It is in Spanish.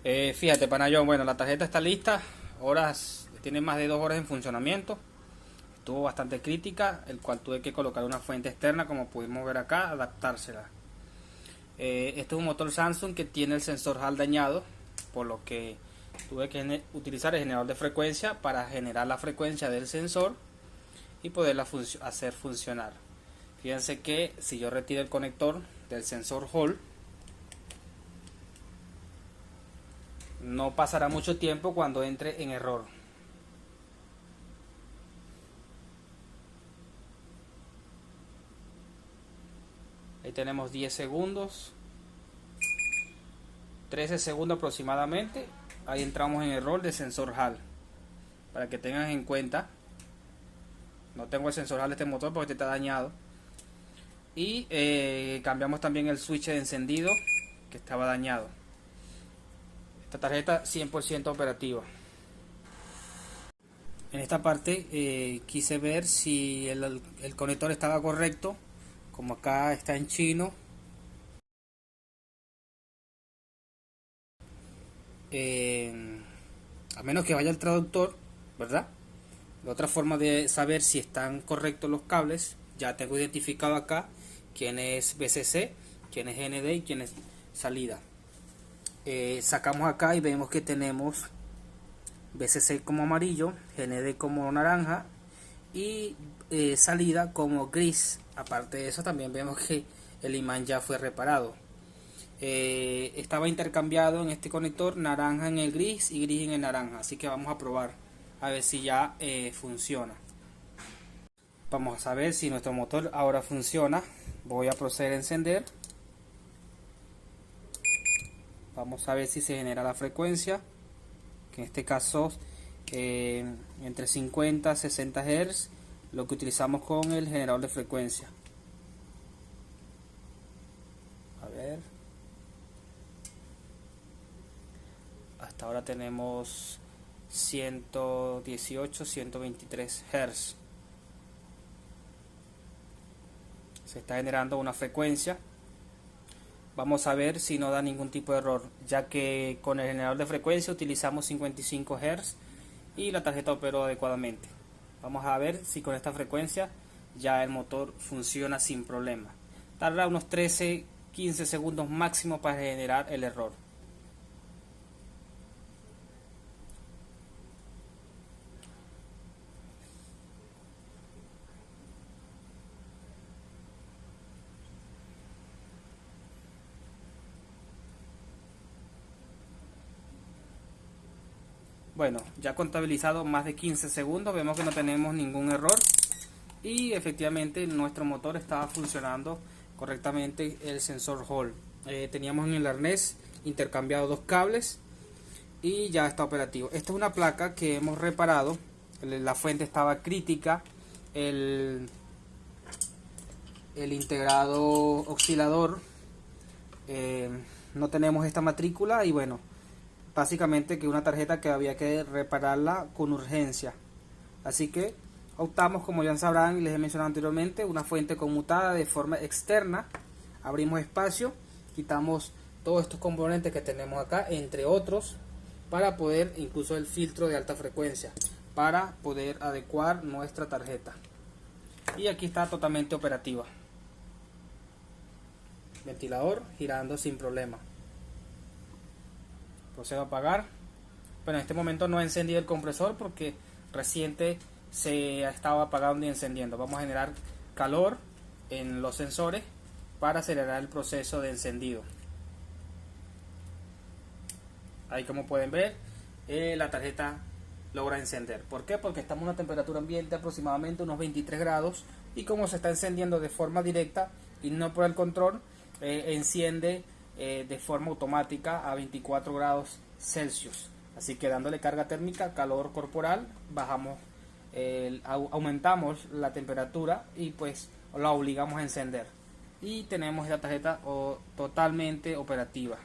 Fíjate, Panayón, bueno, la tarjeta está lista, tiene más de 2 horas en funcionamiento, estuvo bastante crítica, el cual tuve que colocar una fuente externa, como pudimos ver acá, adaptársela. Este es un motor Samsung que tiene el sensor HAL dañado, por lo que tuve que utilizar el generador de frecuencia para generar la frecuencia del sensor y poderla hacer funcionar. Fíjense que si yo retiro el conector del sensor Hall, no pasará mucho tiempo cuando entre en error. Ahí tenemos 10 segundos, 13 segundos aproximadamente. Ahí entramos en error de sensor HAL. Para que tengan en cuenta, no tengo el sensor HAL de este motor porque este está dañado. Y cambiamos también el switch de encendido que estaba dañado. Esta tarjeta 100% operativa. En esta parte quise ver si el conector estaba correcto. Como acá está en chino, a menos que vaya el traductor, ¿verdad? La otra forma de saber si están correctos los cables, ya tengo identificado acá quién es VCC, quién es ND y quién es salida. Sacamos acá y vemos que tenemos VCC como amarillo, ND como naranja y salida como gris. Aparte de eso, también vemos que el imán ya fue reparado. Estaba intercambiado en este conector naranja en el gris y gris en el naranja, así que vamos a probar a ver si ya funciona. Vamos a ver si nuestro motor ahora funciona. Voy a proceder a encender. Vamos a ver si se genera la frecuencia, que en este caso entre 50 y 60 Hz, lo que utilizamos con el generador de frecuencia. A ver, hasta ahora tenemos 118, 123 Hz. Se está generando una frecuencia. Vamos a ver si no da ningún tipo de error, ya que con el generador de frecuencia utilizamos 55 Hz y la tarjeta operó adecuadamente. Vamos a ver si con esta frecuencia ya el motor funciona sin problema. Tarda unos 13-15 segundos máximo para generar el error. Bueno, ya contabilizado más de 15 segundos, vemos que no tenemos ningún error y efectivamente nuestro motor estaba funcionando correctamente el sensor Hall. Teníamos en el arnés intercambiado 2 cables y ya está operativo. Esta es una placa que hemos reparado, la fuente estaba crítica, el integrado oscilador, no tenemos esta matrícula y bueno, básicamente que una tarjeta que había que repararla con urgencia, así que optamos, como ya sabrán y les he mencionado anteriormente, una fuente conmutada de forma externa. Abrimos espacio, quitamos todos estos componentes que tenemos acá, entre otros, para poder, incluso el filtro de alta frecuencia, para poder adecuar nuestra tarjeta. Y aquí está totalmente operativa, ventilador girando sin problema. Procedo a apagar. Bueno, en este momento no he encendido el compresor porque reciente se estaba apagando y encendiendo. Vamos a generar calor en los sensores para acelerar el proceso de encendido. Ahí, como pueden ver, la tarjeta logra encender. ¿Por qué? Porque estamos a una temperatura ambiente aproximadamente unos 23 grados y como se está encendiendo de forma directa y no por el control, enciende de forma automática a 24 grados Celsius. Así que dándole carga térmica, calor corporal, aumentamos la temperatura y pues la obligamos a encender. Y tenemos la tarjeta totalmente operativa.